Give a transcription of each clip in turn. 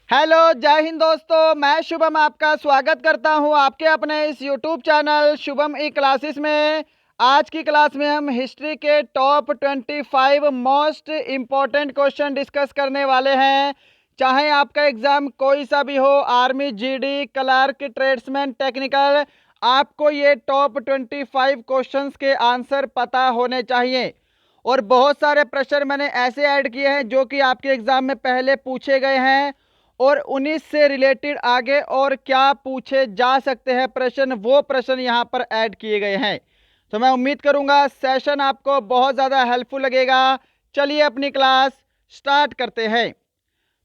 Hello, जय हिंद दोस्तों। मैं शुभम आपका स्वागत करता हूं आपके अपने इस यूट्यूब चैनल शुभम ई क्लासेस में। आज की क्लास में हम हिस्ट्री के top 25 most important question discuss करने वाले हैं। चाहे आपका एग्ज़ाम कोई सा भी हो, army, GD, clerk, tradesman, technical, आपको ये टॉप 25 क्वेश्चंस के आंसर पता होने चाहिए। और बहुत सारे प्रश्न मैंने ऐसे ऐड किए हैं जो कि आपके एग्ज़ाम में पहले पूछे गए हैं और उन्हीं से रिलेटेड आगे और क्या पूछे जा सकते हैं प्रश्न, वो प्रश्न यहाँ पर ऐड किए गए हैं। तो मैं उम्मीद करूँगा सेशन आपको बहुत ज़्यादा हेल्पफुल लगेगा। चलिए अपनी क्लास स्टार्ट करते हैं।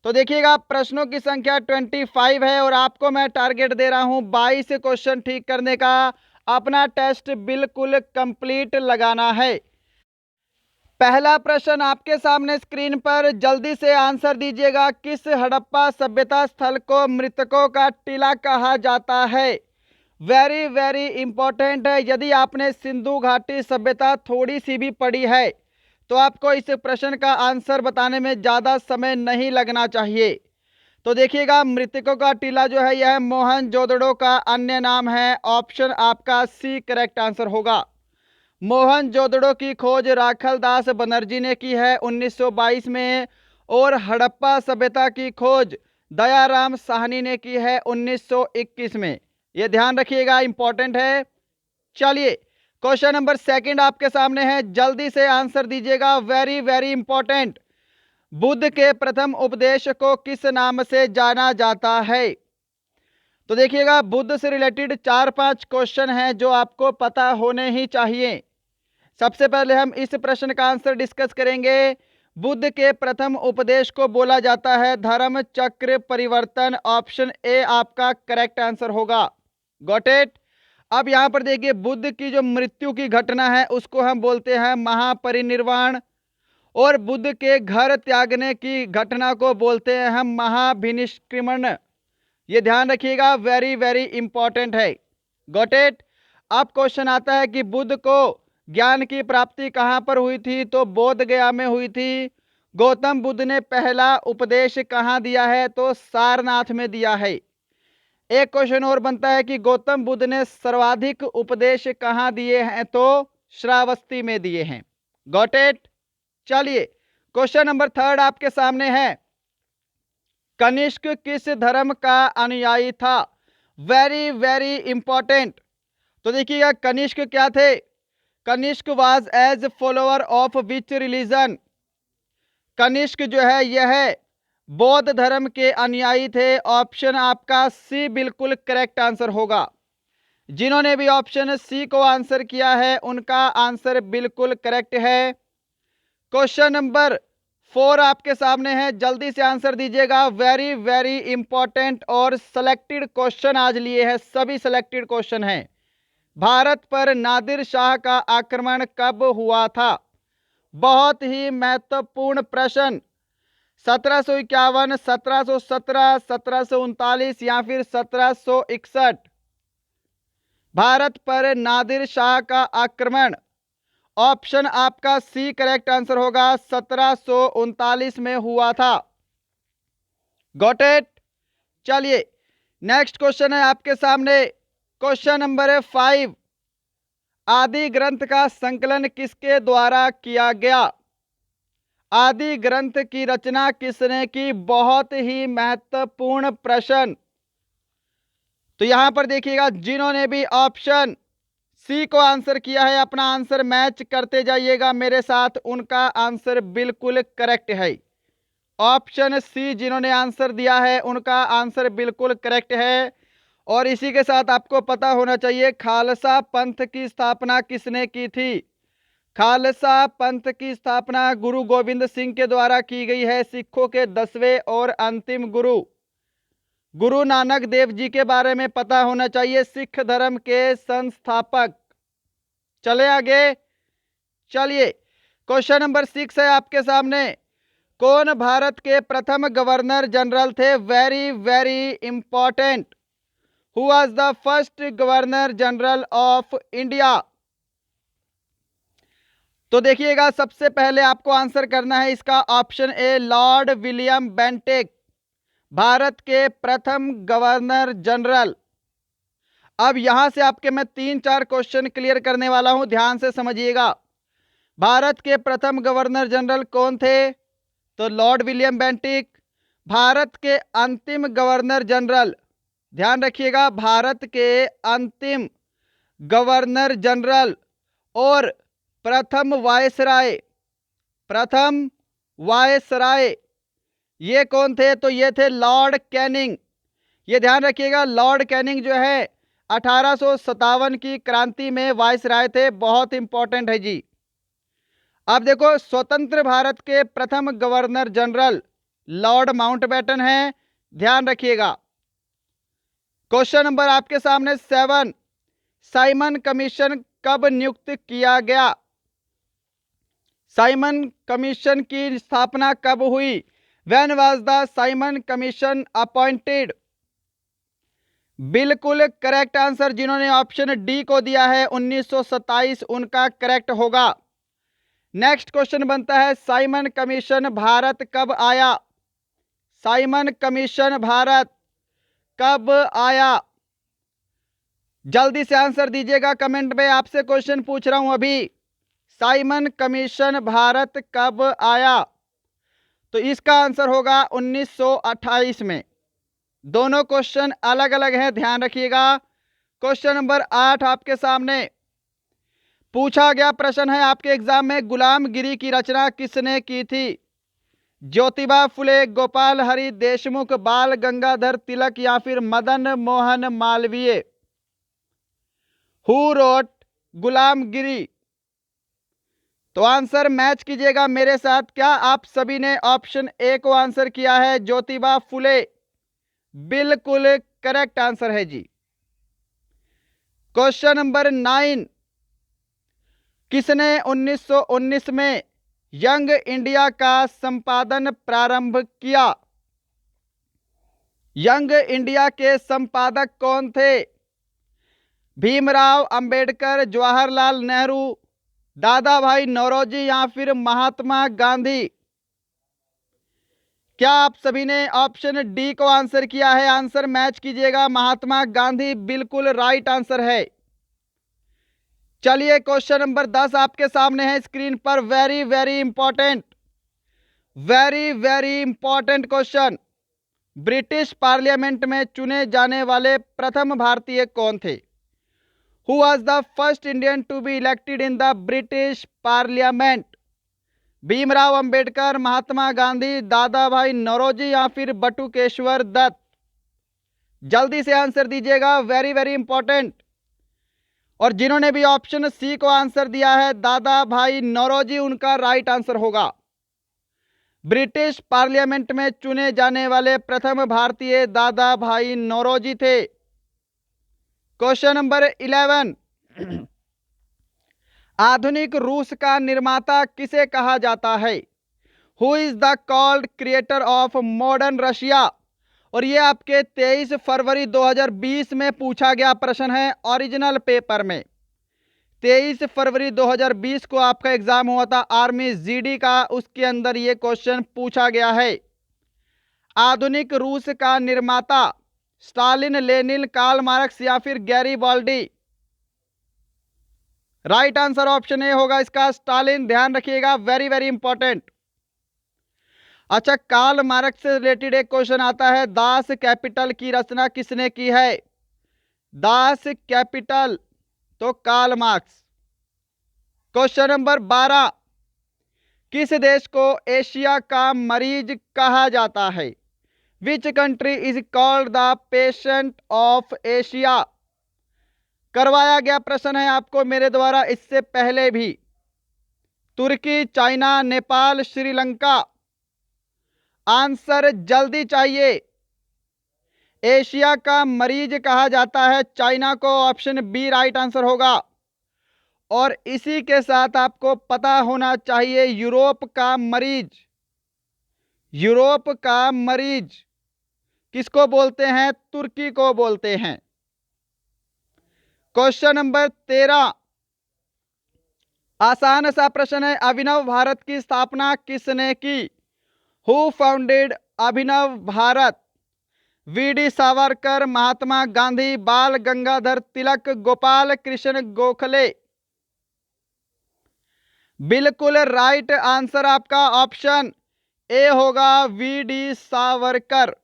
तो देखिएगा, प्रश्नों की संख्या 25 है और आपको मैं टारगेट दे रहा हूँ 22 क्वेश्चन ठीक करने का। अपना टेस्ट बिल्कुल कंप्लीट लगाना है। पहला प्रश्न आपके सामने स्क्रीन पर, जल्दी से आंसर दीजिएगा। किस हड़प्पा सभ्यता स्थल को मृतकों का टीला कहा जाता है? वेरी वेरी इंपॉर्टेंट है। यदि आपने सिंधु घाटी सभ्यता थोड़ी सी भी पढ़ी है तो आपको इस प्रश्न का आंसर बताने में ज़्यादा समय नहीं लगना चाहिए। तो देखिएगा, मृतकों का टीला जो है यह मोहनजोदड़ो का अन्य नाम है। ऑप्शन आपका सी करेक्ट आंसर होगा। मोहनजोदड़ो की खोज राखलदास बनर्जी ने की है 1922 में और हड़प्पा सभ्यता की खोज दयाराम साहनी ने की है 1921 में। यह ध्यान रखिएगा, इंपॉर्टेंट है। चलिए, क्वेश्चन नंबर सेकंड आपके सामने है, जल्दी से आंसर दीजिएगा। Very very important. बुद्ध के प्रथम उपदेश को किस नाम से जाना जाता है? तो देखिएगा, बुद्ध से रिलेटेड 4-5 क्वेश्चन हैं जो आपको पता होने ही चाहिए। सबसे पहले हम इस प्रश्न का आंसर डिस्कस करेंगे। बुद्ध के प्रथम उपदेश को बोला जाता है धर्म चक्र परिवर्तन। ऑप्शन ए आपका करेक्ट आंसर होगा। Got it. अब यहां पर देखिए, बुद्ध की जो मृत्यु की घटना है उसको हम बोलते हैं महापरिनिर्वाण और बुद्ध के घर त्यागने की घटना को बोलते हैं हम महाभिनिष्क्रमण। ये ध्यान रखिएगा, वेरी वेरी इंपॉर्टेंट है। Got it. अब क्वेश्चन आता है कि बुद्ध को ज्ञान की प्राप्ति कहाँ पर हुई थी? तो बोध गया में हुई थी। गौतम बुद्ध ने पहला उपदेश कहाँ दिया है? तो सारनाथ में दिया है। एक क्वेश्चन और बनता है कि गौतम बुद्ध ने सर्वाधिक उपदेश कहाँ दिए हैं? तो श्रावस्ती में दिए हैं। Got it. चलिए, क्वेश्चन नंबर थर्ड आपके सामने है, कनिष्क किस धर्म का अनुयायी था? Very very important. तो देखिएगा, कनिष्क क्या थे? Kanishka was as follower of which religion? Kanishka जो है यह बौद्ध धर्म के अनुयायी थे। ऑप्शन आपका सी बिल्कुल करेक्ट आंसर होगा। जिन्होंने भी ऑप्शन सी को आंसर किया है उनका आंसर बिल्कुल करेक्ट है। क्वेश्चन नंबर 4 आपके सामने है, जल्दी से आंसर दीजिएगा। वेरी वेरी इंपॉर्टेंट और सिलेक्टेड क्वेश्चन आज लिए हैं, सभी सिलेक्टेड क्वेश्चन हैं। भारत पर नादिर शाह का आक्रमण कब हुआ था? बहुत ही महत्वपूर्ण प्रश्न। 1751, 1717, 1739 या फिर 1761? भारत पर नादिर शाह का आक्रमण, ऑप्शन आपका सी करेक्ट आंसर होगा। 1739 में हुआ था। Got it. चलिए, नेक्स्ट क्वेश्चन है आपके सामने। क्वेश्चन नंबर है 5, आदि ग्रंथ का संकलन किसके द्वारा किया गया? आदि ग्रंथ की रचना किसने की? बहुत ही महत्वपूर्ण प्रश्न। तो यहां पर देखिएगा, जिन्होंने भी ऑप्शन सी को आंसर किया है अपना आंसर मैच करते जाइएगा मेरे साथ, उनका आंसर बिल्कुल करेक्ट है। ऑप्शन सी जिन्होंने आंसर दिया है उनका आंसर बिल्कुल करेक्ट है। और इसी के साथ आपको पता होना चाहिए खालसा पंथ की स्थापना किसने की थी? खालसा पंथ की स्थापना गुरु गोविंद सिंह के द्वारा की गई है। सिखों के 10वें और अंतिम गुरु गुरु नानक देव जी के बारे में पता होना चाहिए, सिख धर्म के संस्थापक। चले आगे। चलिए, क्वेश्चन नंबर 6 है आपके सामने, कौन भारत के प्रथम गवर्नर जनरल थे? Very very important. Who was the first governor general of India? तो देखिएगा, सबसे पहले आपको आंसर करना है इसका option A Lord William Bentinck. Bharat के प्रथम गवर्नर जनरल। अब यहां से आपके मैं 3-4 क्वेश्चन क्लियर करने वाला हूं, ध्यान से समझिएगा। भारत के प्रथम गवर्नर जनरल कौन थे? तो लॉर्ड विलियम बेंटिक। भारत के अंतिम गवर्नर जनरल, ध्यान रखिएगा, भारत के अंतिम गवर्नर जनरल और प्रथम वायसराय, प्रथम वायसराय ये कौन थे? तो ये थे लॉर्ड कैनिंग। ये ध्यान रखिएगा, लॉर्ड कैनिंग जो है 1857 की क्रांति में वायसराय थे, बहुत इंपॉर्टेंट है जी। अब देखो, स्वतंत्र भारत के प्रथम गवर्नर जनरल लॉर्ड माउंटबेटन हैं, ध्यान रखिएगा। क्वेश्चन नंबर आपके सामने 7, साइमन कमीशन कब नियुक्त किया गया? साइमन कमीशन की स्थापना कब हुई? When was the Simon commission appointed? बिल्कुल करेक्ट आंसर जिन्होंने ऑप्शन डी को दिया है 1927, उनका करेक्ट होगा। नेक्स्ट क्वेश्चन बनता है, साइमन कमीशन भारत कब आया? साइमन कमीशन भारत कब आया? जल्दी से आंसर दीजिएगा कमेंट में, आपसे क्वेश्चन पूछ रहा हूं अभी। साइमन कमीशन भारत कब आया? तो इसका आंसर होगा 1928 में। दोनों क्वेश्चन अलग अलग हैं, ध्यान रखिएगा। क्वेश्चन नंबर 8 आपके सामने पूछा गया प्रश्न है आपके एग्जाम में, गुलामगिरी की रचना किसने की थी? ज्योतिबा फुले, गोपाल हरि देशमुख, बाल गंगाधर तिलक या फिर मदन मोहन मालवीय? हु रोट गुलामगिरी? तो आंसर मैच कीजिएगा मेरे साथ। क्या आप सभी ने ऑप्शन ए को आंसर किया है, ज्योतिबा फुले? बिल्कुल करेक्ट आंसर है जी। क्वेश्चन नंबर 9, किसने 1919 में यंग इंडिया का संपादन प्रारंभ किया? यंग इंडिया के संपादक कौन थे? भीमराव अंबेडकर, जवाहरलाल नेहरू, दादा भाई नौरोजी या फिर महात्मा गांधी? क्या आप सभी ने ऑप्शन डी को आंसर किया है? आंसर मैच कीजिएगा, महात्मा गांधी बिल्कुल राइट आंसर है। चलिए क्वेश्चन नंबर 10 आपके सामने है स्क्रीन पर, very very important, very very important question. British parliament में चुने जाने वाले प्रथम भारतीय कौन थे? Who was the first Indian to be elected in the British parliament? Bhimrao Ambedkar, Mahatma Gandhi, Dadabhai Naoroji या फिर बटुकेश्वर दत्त? जल्दी से आंसर दीजिएगा, वेरी वेरी इंपॉर्टेंट। और जिन्होंने भी ऑप्शन सी को आंसर दिया है दादा भाई नौरोजी, उनका राइट आंसर होगा। ब्रिटिश पार्लियामेंट में चुने जाने वाले प्रथम भारतीय दादा भाई नौरोजी थे। क्वेश्चन नंबर 11, आधुनिक रूस का निर्माता किसे कहा जाता है? Who is the called creator of modern Russia? और ये आपके 23 फरवरी 2020 में पूछा गया प्रश्न है, ओरिजिनल पेपर में। 23 फरवरी 2020 को आपका एग्जाम हुआ था आर्मी जीडी का, उसके अंदर ये क्वेश्चन पूछा गया है। आधुनिक रूस का निर्माता स्टालिन, लेनिन, कार्ल मार्क्स या फिर Garibaldi? Right answer option A होगा इसका, स्टालिन। ध्यान रखिएगा, वेरी वेरी इंपॉर्टेंट। अच्छा, कार्ल मार्क्स से रिलेटेड एक क्वेश्चन आता है, दास कैपिटल की रचना किसने की है? दास कैपिटल, तो कार्ल मार्क्स। क्वेश्चन नंबर 12, किस देश को एशिया का मरीज कहा जाता है? Which country is called the patient of Asia? करवाया गया प्रश्न है आपको मेरे द्वारा इससे पहले भी। तुर्की, चाइना, नेपाल, श्रीलंका? आंसर जल्दी चाहिए। एशिया का मरीज कहा जाता है चाइना को, ऑप्शन बी राइट आंसर होगा। और इसी के साथ आपको पता होना चाहिए, यूरोप का मरीज, यूरोप का मरीज किसको बोलते हैं? तुर्की को बोलते हैं। क्वेश्चन नंबर 13, आसान सा प्रश्न है, अभिनव भारत की स्थापना किसने की? Who founded Abhinav Bharat? V D. Savarkar, Mahatma Gandhi, Bal Gangadhar Tilak, Gopal Krishna Gokhale. बिल्कुल राइट आंसर आपका ऑप्शन ए होगा, वी.डी. सावरकर।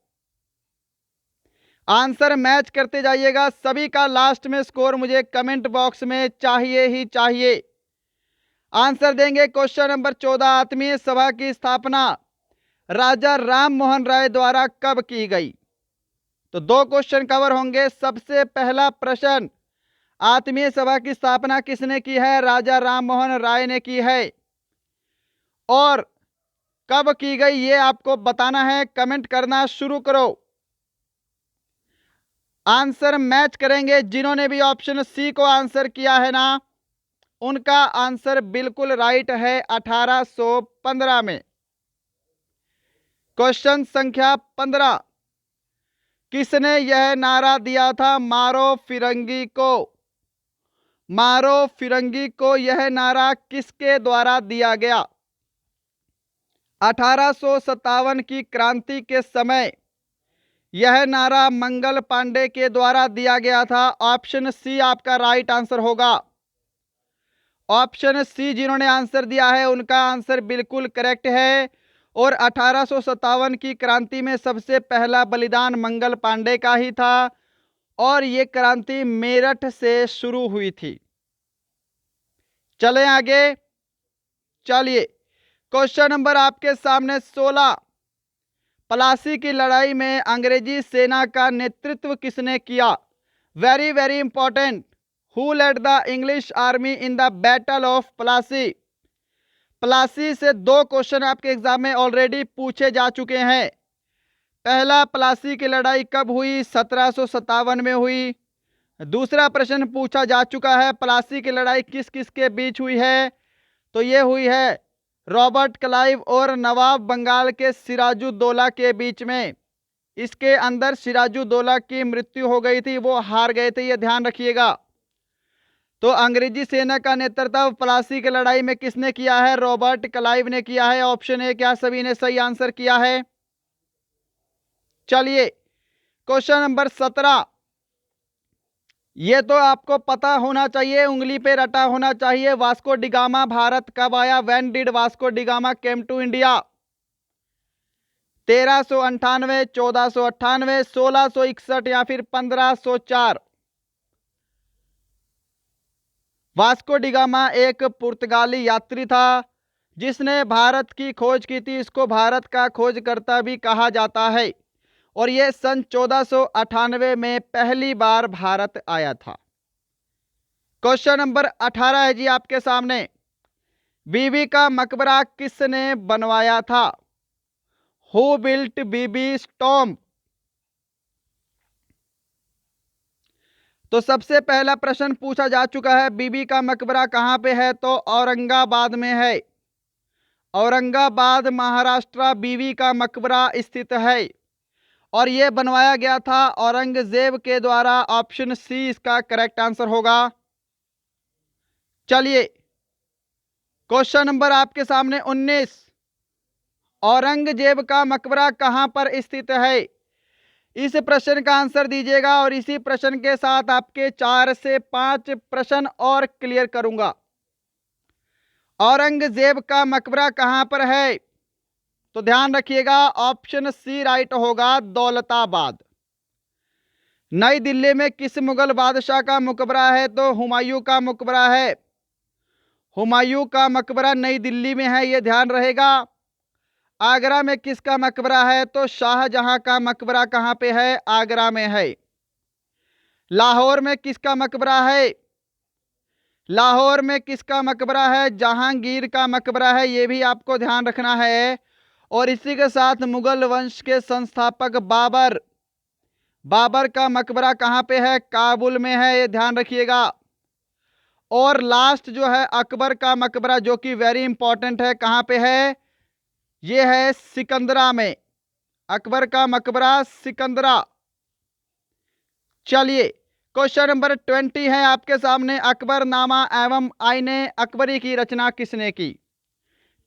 आंसर मैच करते जाइएगा, सभी का लास्ट में स्कोर मुझे कमेंट बॉक्स में चाहिए ही चाहिए। आंसर देंगे क्वेश्चन नंबर 14, आत्मीय सभा की स्थापना राजा राम मोहन राय द्वारा कब की गई? तो दो क्वेश्चन कवर होंगे। सबसे पहला प्रश्न, आत्मीय सभा की स्थापना किसने की है? राजा राम मोहन राय ने की है। और कब की गई ये आपको बताना है, कमेंट करना शुरू करो। आंसर मैच करेंगे। जिन्होंने भी ऑप्शन सी को आंसर किया है ना, उनका आंसर बिल्कुल राइट है, 1815 में। क्वेश्चन संख्या 15, किसने यह नारा दिया था, मारो फिरंगी को? मारो फिरंगी को यह नारा किसके द्वारा दिया गया? 1857 की क्रांति के समय यह नारा मंगल पांडे के द्वारा दिया गया था। ऑप्शन सी आपका राइट आंसर होगा। ऑप्शन सी जिन्होंने आंसर दिया है उनका आंसर बिल्कुल करेक्ट है। और 1857 की क्रांति में सबसे पहला बलिदान मंगल पांडे का ही था और ये क्रांति मेरठ से शुरू हुई थी। चलें आगे। चलिए क्वेश्चन नंबर आपके सामने 16, प्लासी की लड़ाई में अंग्रेजी सेना का नेतृत्व किसने किया? Very very important, who led the English army in the battle of Plassey? Plassey से दो क्वेश्चन आपके एग्जाम में ऑलरेडी पूछे जा चुके हैं। पहला, प्लासी की लड़ाई कब हुई? 1757 में हुई। दूसरा प्रश्न पूछा जा चुका है, प्लासी की लड़ाई किस किस के बीच हुई है? तो ये हुई है रॉबर्ट क्लाइव और नवाब बंगाल के सिराजुद्दौला के बीच में। इसके अंदर सिराजुद्दौला की मृत्यु हो गई थी, वो हार गए थे, ये ध्यान रखिएगा। तो अंग्रेजी सेना का नेतृत्व प्लासी की लड़ाई में किसने किया है? रॉबर्ट क्लाइव ने किया है। ऑप्शन ए, क्या सभी ने सही आंसर किया है? चलिए क्वेश्चन नंबर 17, ये तो आपको पता होना चाहिए, उंगली पे रटा होना चाहिए। वास्को डिगामा भारत कब आया? When did Vasco da Gama came to India? 1398, 1498, 1661 या फिर 1504? वास्को डिगामा एक पुर्तगाली यात्री था जिसने भारत की खोज की थी। इसको भारत का खोजकर्ता भी कहा जाता है और यह सन 1498 में पहली बार भारत आया था। क्वेश्चन नंबर 18 है जी आपके सामने, बीबी का मकबरा किसने बनवाया था? Who built Bibi tomb? तो सबसे पहला प्रश्न पूछा जा चुका है, बीबी का मकबरा कहां पे है? तो औरंगाबाद में है। औरंगाबाद महाराष्ट्र बीबी का मकबरा स्थित है और यह बनवाया गया था औरंगजेब के द्वारा। ऑप्शन सी इसका करेक्ट आंसर होगा। चलिए क्वेश्चन नंबर आपके सामने 19, औरंगजेब का मकबरा कहां पर स्थित है? इस प्रश्न का आंसर दीजिएगा और इसी प्रश्न के साथ आपके 4 से 5 प्रश्न और क्लियर करूंगा। औरंगजेब का मकबरा कहां पर है? तो ध्यान रखिएगा, ऑप्शन सी राइट होगा, दौलताबाद। नई दिल्ली में किस मुगल बादशाह का मकबरा है? तो हुमायूं का मकबरा है। हुमायूं का मकबरा नई दिल्ली में है, यह ध्यान रहेगा। आगरा में किसका मकबरा है? तो शाहजहां का मकबरा कहां पे है? आगरा में है। लाहौर में किसका मकबरा है? लाहौर में किसका मकबरा है? जहांगीर का मकबरा है, यह भी आपको ध्यान रखना है। और इसी के साथ मुगल वंश के संस्थापक बाबर, बाबर का मकबरा कहां पे है? काबुल में है, यह ध्यान रखिएगा। और लास्ट जो है अकबर का मकबरा, जो कि वेरी इंपॉर्टेंट है, कहां पे है? यह है सिकंदरा में। अकबर का मकबरा सिकंदरा। चलिए क्वेश्चन नंबर 20 है आपके सामने, अकबरनामा एवं आईने अकबरी की रचना किसने की?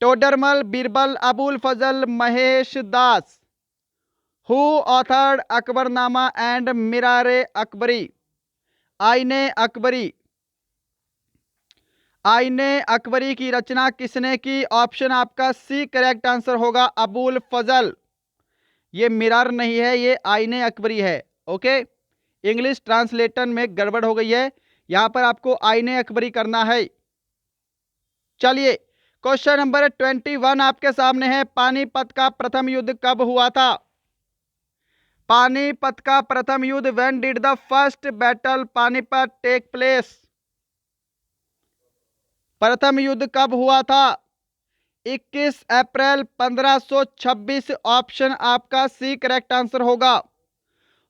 Todarmal, Birbal, Abul Fazal, Mahesh Das? Who authored Akbarnama and मिरारे अकबरी? आईने अकबरी, आईने अकबरी की रचना किसने की? ऑप्शन आपका सी करेक्ट आंसर होगा, अबुल फजल। ये मिरार नहीं है, ये आईने अकबरी है। ओके, इंग्लिश ट्रांसलेशन में गड़बड़ हो गई है, यहां पर आपको आईने अकबरी करना है। चलिए, क्वेश्चन नंबर 21 आपके सामने है। पानीपत का प्रथम युद्ध कब हुआ था? पानीपत का प्रथम युद्ध, when did the first battle Panipat take place? प्रथम युद्ध कब हुआ था? 21 अप्रैल 1526, ऑप्शन आपका सी करेक्ट आंसर होगा।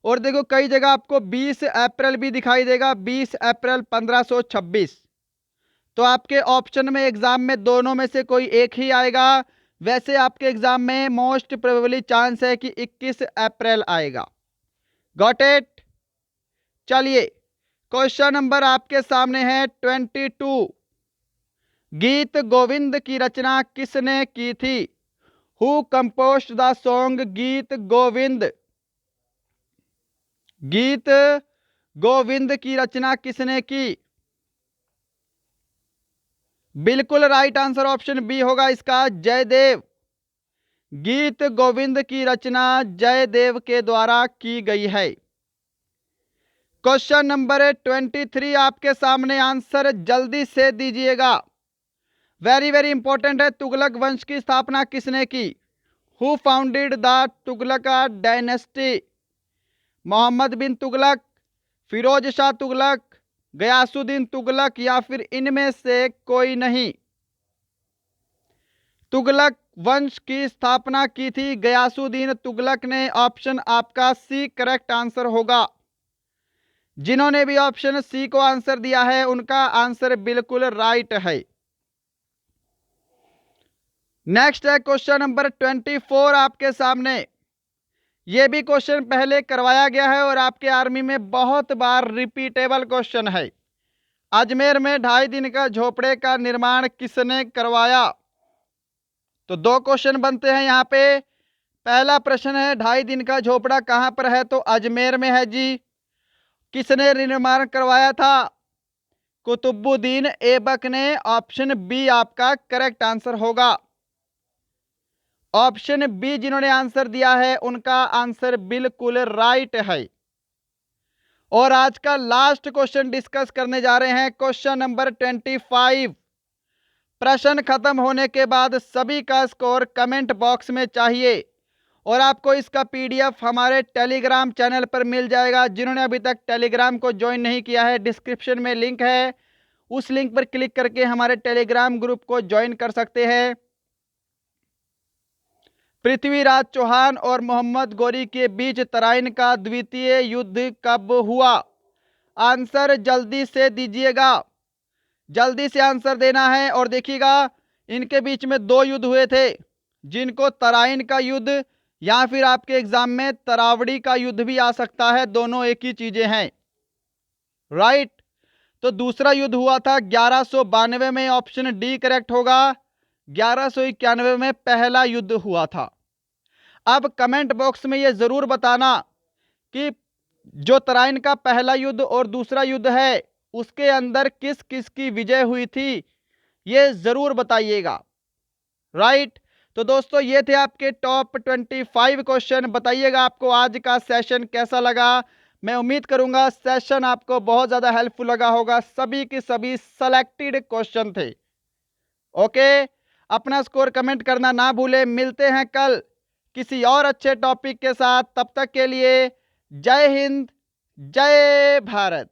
और देखो, कई जगह आपको 20 अप्रैल भी दिखाई देगा, 20 अप्रैल 1526। तो आपके ऑप्शन में एग्जाम में दोनों में से कोई एक ही आएगा। वैसे आपके एग्जाम में मोस्ट प्रोबेबली चांस है कि 21 अप्रैल आएगा। Got it? चलिए, क्वेश्चन नंबर आपके सामने है 22। गीत गोविंद की रचना किसने की थी? हु कंपोज्ड द सॉन्ग गीत गोविंद? गीत गोविंद की रचना किसने की? बिल्कुल राइट आंसर ऑप्शन बी होगा इसका, जयदेव। गीत गोविंद की रचना जयदेव के द्वारा की गई है। क्वेश्चन नंबर 23 आपके सामने, आंसर जल्दी से दीजिएगा, वेरी वेरी इंपॉर्टेंट है। तुगलक वंश की स्थापना किसने की? Who founded the Tughlaq dynasty? Mohammad bin Tughlaq, Firoz Shah Tughlaq, Ghiyasuddin Tughlaq, या फिर इनमें से कोई नहीं? तुगलक वंश की स्थापना की थी गयासुद्दीन तुगलक ने, ऑप्शन आपका सी करेक्ट आंसर होगा। जिन्होंने भी ऑप्शन सी को आंसर दिया है उनका आंसर बिल्कुल राइट है। नेक्स्ट है क्वेश्चन नंबर 24 आपके सामने। यह भी क्वेश्चन पहले करवाया गया है और आपके आर्मी में बहुत बार रिपीटेबल क्वेश्चन है। अजमेर में 2.5 दिन का झोपड़े का निर्माण किसने करवाया? तो दो क्वेश्चन बनते हैं यहाँ पे। पहला प्रश्न है 2.5 दिन का झोपड़ा कहां पर है? तो अजमेर में है जी। किसने निर्माण करवाया था? कुतुबुद्दीन ऐबक ने, ऑप्शन बी आपका करेक्ट आंसर होगा। ऑप्शन बी जिन्होंने आंसर दिया है उनका आंसर बिल्कुल राइट है। और आज का लास्ट क्वेश्चन डिस्कस करने जा रहे हैं, क्वेश्चन नंबर 25। प्रश्न खत्म होने के बाद सभी का स्कोर कमेंट बॉक्स में चाहिए और आपको इसका पीडीएफ हमारे टेलीग्राम चैनल पर मिल जाएगा। जिन्होंने अभी तक टेलीग्राम को ज्वाइन नहीं किया है, डिस्क्रिप्शन में लिंक है, उस लिंक पर क्लिक करके हमारे टेलीग्राम ग्रुप को ज्वाइन कर सकते हैं। पृथ्वीराज चौहान और मोहम्मद गौरी के बीच तराइन का द्वितीय युद्ध कब हुआ? आंसर जल्दी से दीजिएगा, जल्दी से आंसर देना है। और देखिएगा, इनके बीच में 2 युद्ध हुए थे, जिनको तराइन का युद्ध या फिर आपके एग्जाम में तरावड़ी का युद्ध भी आ सकता है, दोनों एक ही चीजें हैं। राइट? तो दूसरा युद्ध हुआ था 1192 में, ऑप्शन डी करेक्ट होगा। 1191 में पहला युद्ध हुआ था। अब कमेंट बॉक्स में यह जरूर बताना कि जो तराइन का पहला युद्ध और दूसरा युद्ध है उसके अंदर किस किस की विजय हुई थी, ये जरूर बताइएगा। राइट? तो दोस्तों, ये थे आपके टॉप 25 क्वेश्चन। बताइएगा आपको आज का सेशन कैसा लगा। मैं उम्मीद करूंगा सेशन आपको बहुत ज़्यादा हेल्पफुल लगा होगा। सभी के सभी सेलेक्टेड क्वेश्चन थे। ओके, अपना स्कोर कमेंट करना ना भूले। मिलते हैं कल किसी और अच्छे टॉपिक के साथ। तब तक के लिए जय हिंद, जय भारत।